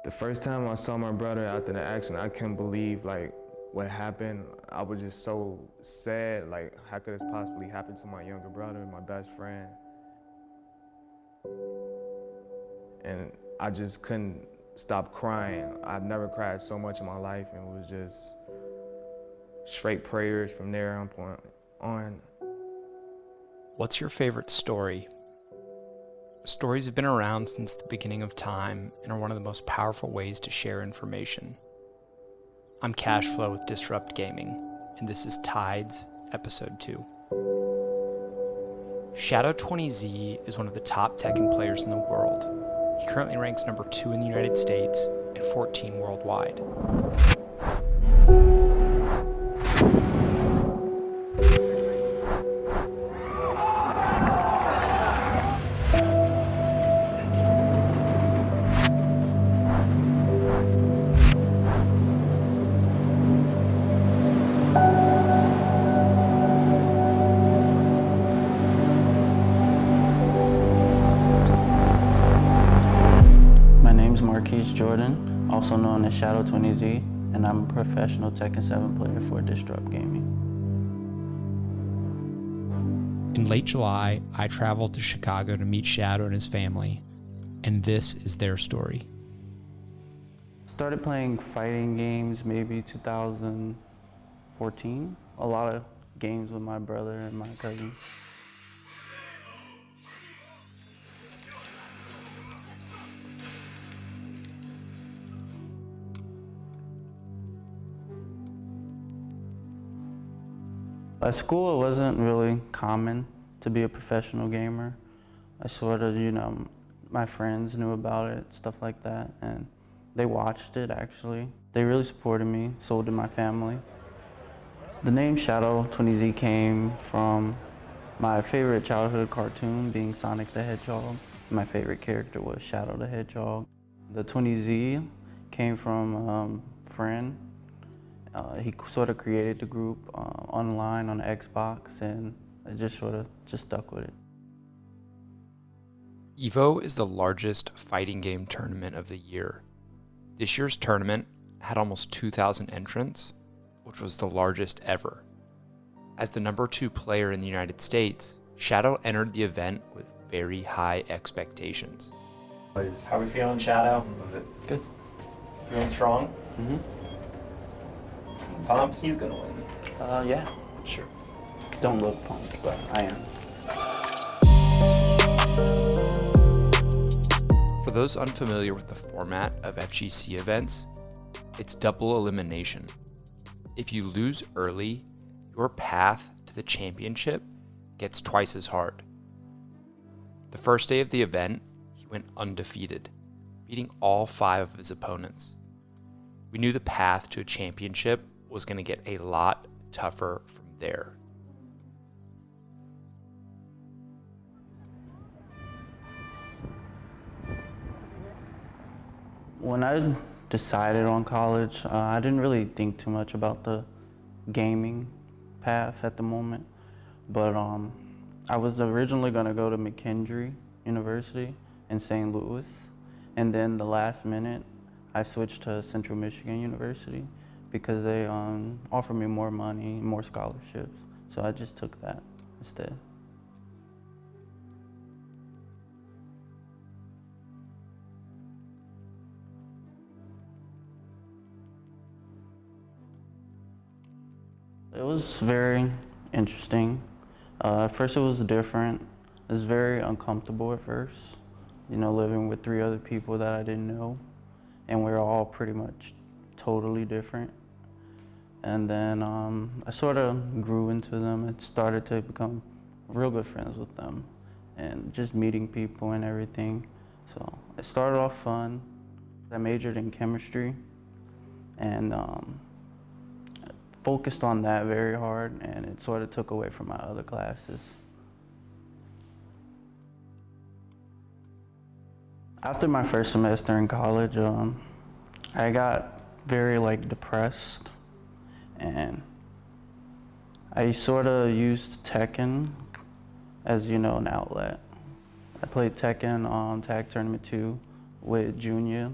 The first time I saw my brother after the action, I couldn't believe like what happened. I was just so sad, like how could this possibly happen to my younger brother, my best friend? And I just couldn't stop crying. I've never cried so much in my life, and it was just straight prayers from there on. What's your favorite story? Stories have been around since the beginning of time and are one of the most powerful ways to share information. I'm Cashflow with Disrupt Gaming, and this is Tides, Episode 2. Shadow 20Z is one of the top Tekken players in the world. He currently ranks number 2 in the United States and 14 worldwide. Jordan, also known as Shadow 20Z, and I'm a professional Tekken 7 player for Disrupt Gaming. In late July, I traveled to Chicago to meet Shadow and his family, and this is their story. Started playing fighting games maybe 2014. A lot of games with my brother and my cousins. At school, it wasn't really common to be a professional gamer. I sort of, my friends knew about it, stuff like that, and they watched it actually. They really supported me, so did my family. The name Shadow 20Z came from my favorite childhood cartoon being Sonic the Hedgehog. My favorite character was Shadow the Hedgehog. The 20Z came from a friend. He sort of created the group online on Xbox, and I just stuck with it. EVO is the largest fighting game tournament of the year. This year's tournament had almost 2,000 entrants, which was the largest ever. As the number 2 player in the United States, Shadow entered the event with very high expectations. How are we feeling, Shadow? Good. Feeling strong? Mm-hmm. Pumped? He's gonna win. Yeah, sure. Don't look pumped, but I am. For those unfamiliar with the format of FGC events, it's double elimination. If you lose early, your path to the championship gets twice as hard. The first day of the event, he went undefeated, beating all 5 of his opponents. We knew the path to a championship was going to get a lot tougher from there. When I decided on college, I didn't really think too much about the gaming path at the moment, but I was originally going to go to McKendree University in St. Louis, and then the last minute I switched to Central Michigan University because they offered me more money, more scholarships, so I just took that instead. It was very interesting. At first it was different. It was very uncomfortable at first, living with 3 other people that I didn't know, and we were all pretty much totally different. And then I sort of grew into them and started to become real good friends with them and just meeting people and everything. So it started off fun. I majored in chemistry and focused on that very hard, and it sort of took away from my other classes. After my first semester in college, I got very depressed, and I sort of used Tekken as an outlet. I played Tekken on Tag Tournament 2 with Junior,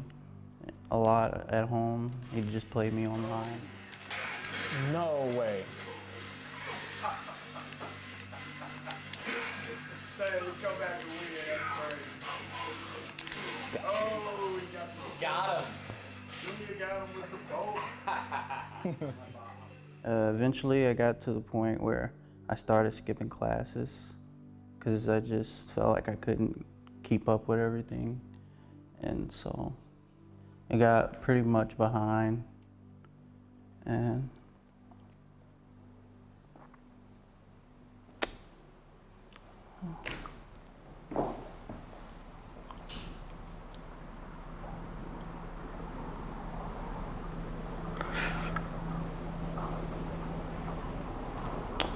a lot at home. He'd just play me online. No way. Got him. Eventually, I got to the point where I started skipping classes because I just felt like I couldn't keep up with everything. And so it got pretty much behind. And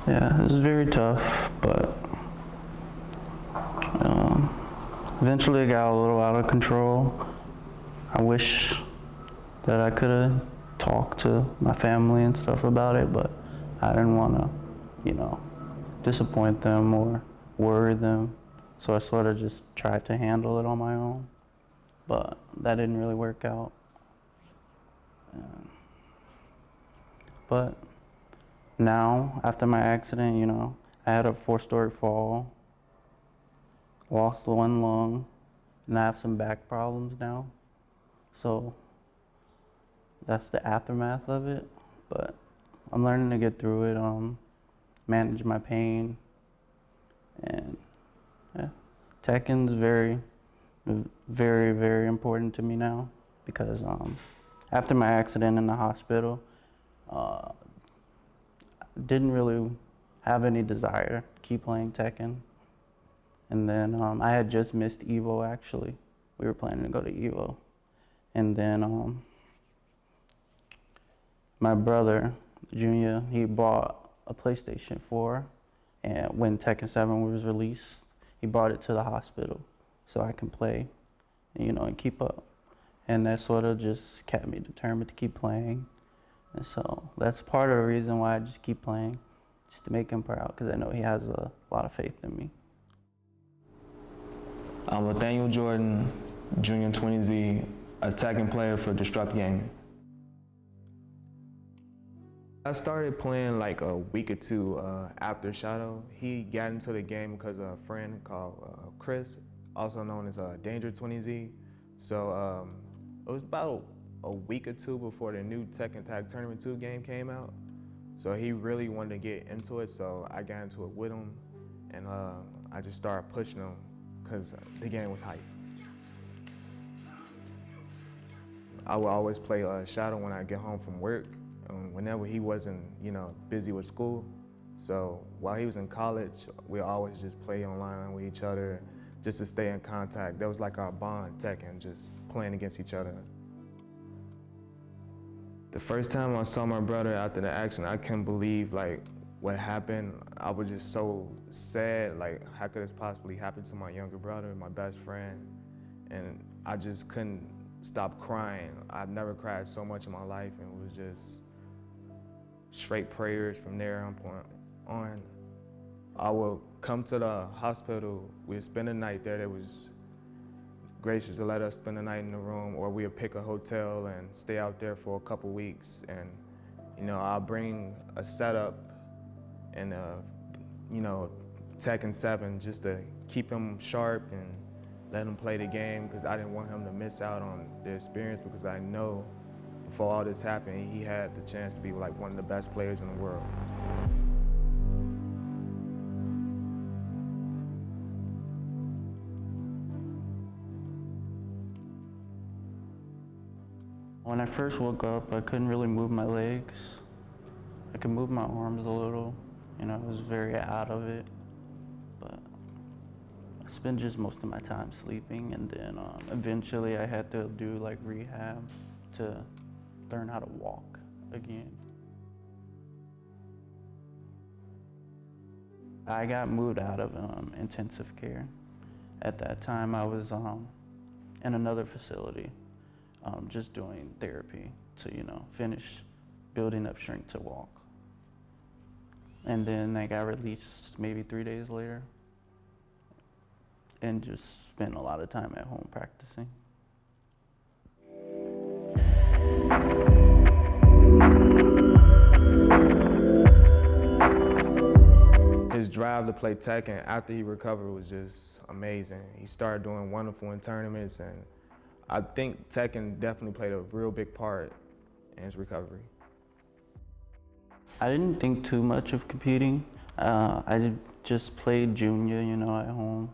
yeah, it was very tough, but eventually it got a little out of control. I wish that I could have talked to my family and stuff about it, but I didn't want to, disappoint them or worry them. So I sort of just tried to handle it on my own, but that didn't really work out. But now, after my accident, I had a 4-story fall, lost one lung, and I have some back problems now. So that's the aftermath of it, but I'm learning to get through it, manage my pain, and yeah. Tekken's very, very, very important to me now because after my accident in the hospital, didn't really have any desire to keep playing Tekken. And then I had just missed Evo actually. We were planning to go to Evo. And then my brother, Junior, he bought a PlayStation 4, and when Tekken 7 was released, he brought it to the hospital so I can play, and keep up. And that sort of just kept me determined to keep playing. And so that's part of the reason why I just keep playing, just to make him proud, because I know he has a lot of faith in me. I'm Nathaniel Jordan, Junior 20Z, attacking player for Destruct Gaming. I started playing like a week or two after Shadow. He got into the game because of a friend called Chris, also known as Danger 20Z. So it was about a week or two before the new Tekken Tag Tournament 2 game came out. So he really wanted to get into it, so I got into it with him, and I just started pushing him because the game was hype. I would always play Shadow when I get home from work, whenever he wasn't, busy with school. So while he was in college, we always just play online with each other, just to stay in contact. That was like our bond, Tekken, just playing against each other. The first time I saw my brother after the accident, I couldn't believe what happened. I was just so sad, how could this possibly happen to my younger brother, my best friend? And I just couldn't stop crying. I've never cried so much in my life, and it was just straight prayers from there on. I would come to the hospital, we'd spend the night there. They was gracious to let us spend the night in the room, or we'd pick a hotel and stay out there for a couple weeks. And I'll bring a setup and Tekken 7 just to keep him sharp and let him play the game, because I didn't want him to miss out on the experience, because I know before all this happened, he had the chance to be one of the best players in the world. When I first woke up, I couldn't really move my legs. I could move my arms a little, I was very out of it, but I spent just most of my time sleeping, and then eventually I had to do rehab to learn how to walk again. I got moved out of intensive care. At that time, I was in another facility, just doing therapy to, finish building up strength to walk. And then I got released maybe 3 days later, and just spent a lot of time at home practicing. drive to play Tekken after he recovered was just amazing. He started doing wonderful in tournaments, and I think Tekken definitely played a real big part in his recovery. I didn't think too much of competing. Just played junior, at home.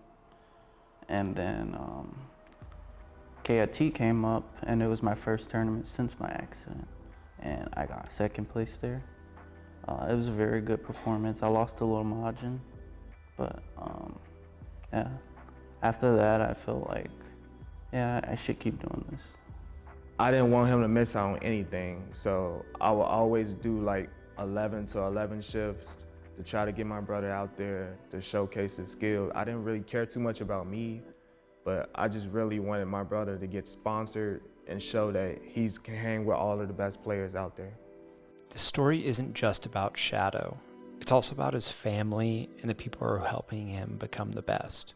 And then KIT came up, and it was my first tournament since my accident. And I got second place there. It was a very good performance. I lost a little margin, but yeah. After that, I felt like, yeah, I should keep doing this. I didn't want him to miss out on anything, so I would always do like 11 to 11 shifts to try to get my brother out there to showcase his skill. I didn't really care too much about me, but I just really wanted my brother to get sponsored and show that he can hang with all of the best players out there. The story isn't just about Shadow. It's also about his family and the people who are helping him become the best.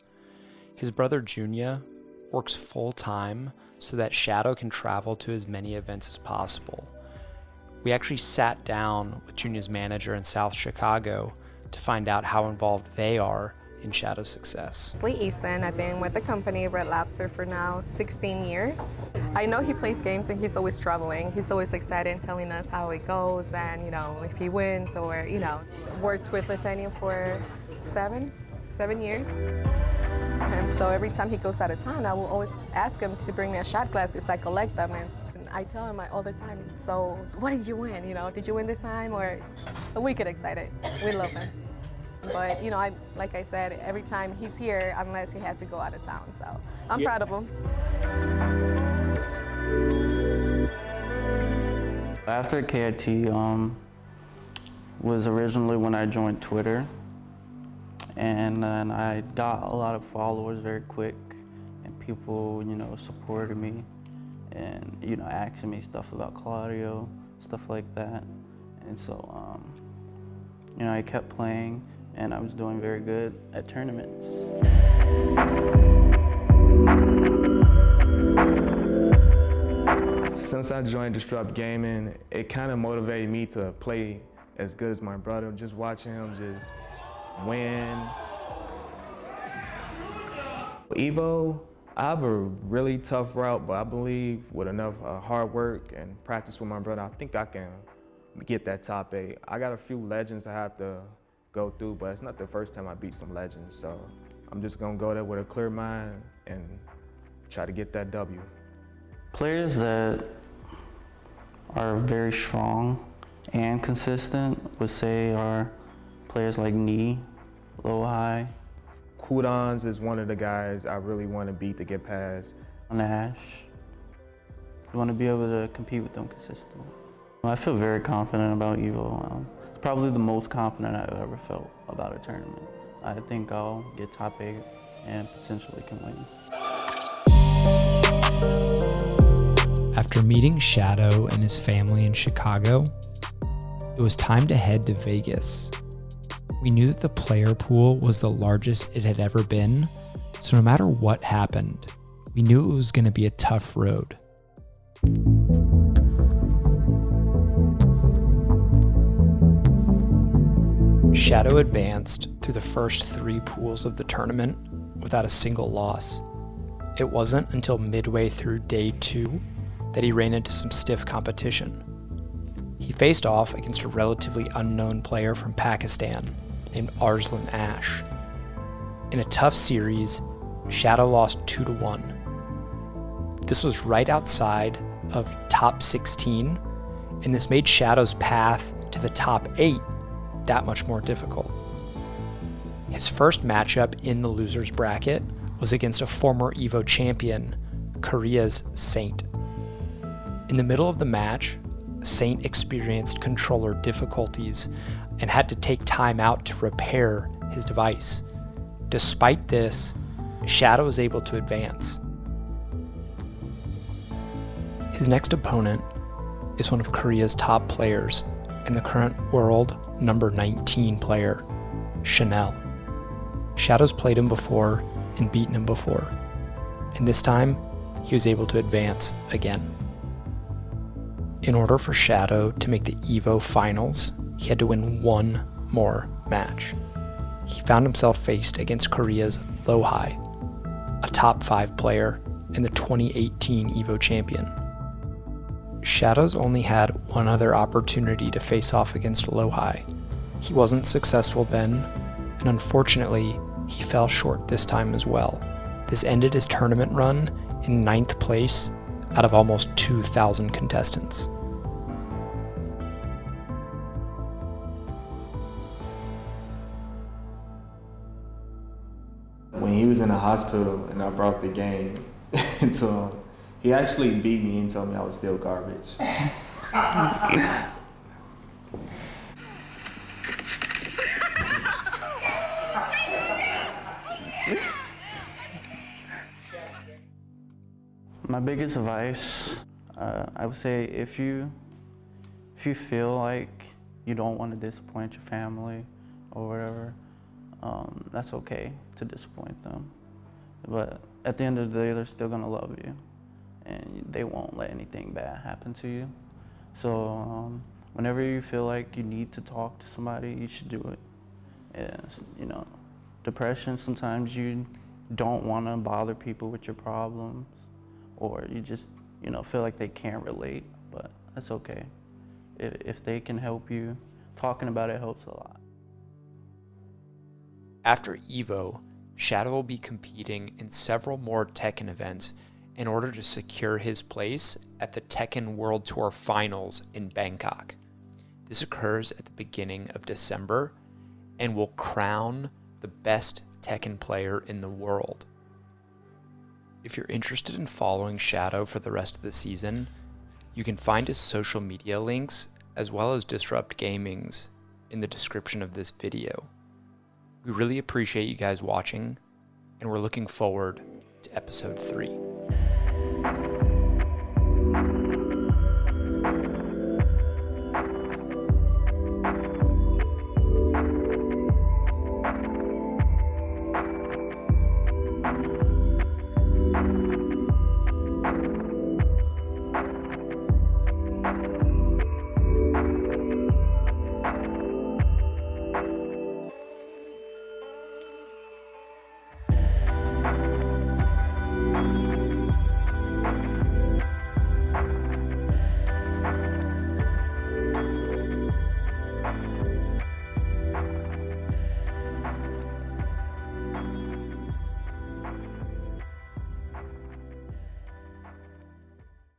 His brother Junya works full-time so that Shadow can travel to as many events as possible. We actually sat down with Junya's manager in South Chicago to find out how involved they are in Shadow's success. Lee Easton, I've been with the company Red Lobster for now 16 years. I know he plays games and he's always traveling. He's always excited and telling us how it goes and, if he wins or, worked with Nathaniel for seven years. And so every time he goes out of town, I will always ask him to bring me a shot glass because I collect them. And I tell him all the time, so what did you win? Did you win this time? Or we get excited. We love him. But, like I said, every time he's here, unless he has to go out of town. So I'm proud of him. After KIT was originally when I joined Twitter. And then I got a lot of followers very quick. And people, supported me. And, asking me stuff about Claudio, stuff like that. And so, I kept playing, and I was doing very good at tournaments. Since I joined Disrupt Gaming, it kind of motivated me to play as good as my brother. Just watching him just win. Evo, I have a really tough route, but I believe with enough hard work and practice with my brother, I think I can get that top 8. I got a few legends I have to go through, but it's not the first time I beat some legends, so I'm just gonna go there with a clear mind and try to get that W. Players that are very strong and consistent would say are players like Knee, Low High. Kudons is one of the guys I really want to beat to get past. Nash. You want to be able to compete with them consistently. I feel very confident about Evo. It's probably the most confident I've ever felt about a tournament. I think I'll get top 8 and potentially can win. After meeting Shadow and his family in Chicago, it was time to head to Vegas. We knew that the player pool was the largest it had ever been, so no matter what happened, we knew it was going to be a tough road. Shadow advanced through the first 3 pools of the tournament without a single loss. It wasn't until midway through day 2 that he ran into some stiff competition. He faced off against a relatively unknown player from Pakistan named Arslan Ash. In a tough series, Shadow lost 2-1. This was right outside of top 16, and this made Shadow's path to the top 8 that much more difficult. His first matchup in the losers bracket was against a former Evo champion, Korea's Saint. In the middle of the match, Saint experienced controller difficulties and had to take time out to repair his device. Despite this, Shadow was able to advance. His next opponent is one of Korea's top players and the current world number 19 player, Chanel. Shadow's played him before and beaten him before, and this time he was able to advance again. In order for Shadow to make the Evo finals, he had to win one more match. he found himself faced against Korea's Lohai, a top 5 player and the 2018 EVO champion. Shadows only had one other opportunity to face off against Lohai. He wasn't successful then, and unfortunately, he fell short this time as well. This ended his tournament run in 9th place out of almost 2,000 contestants. When he was in the hospital and I brought the game to him, he actually beat me and told me I was still garbage. My biggest advice, I would say if you feel like you don't want to disappoint your family or whatever, that's okay to disappoint them. But at the end of the day, they're still gonna love you, and they won't let anything bad happen to you. So whenever you feel like you need to talk to somebody, you should do it. And, depression, sometimes you don't want to bother people with your problems, or you just, feel like they can't relate, but that's okay. If they can help you, talking about it helps a lot. After EVO, Shadow will be competing in several more Tekken events in order to secure his place at the Tekken World Tour Finals in Bangkok. This occurs at the beginning of December and will crown the best Tekken player in the world. If you're interested in following Shadow for the rest of the season, you can find his social media links as well as Disrupt Gaming's in the description of this video. We really appreciate you guys watching, and we're looking forward to episode 3.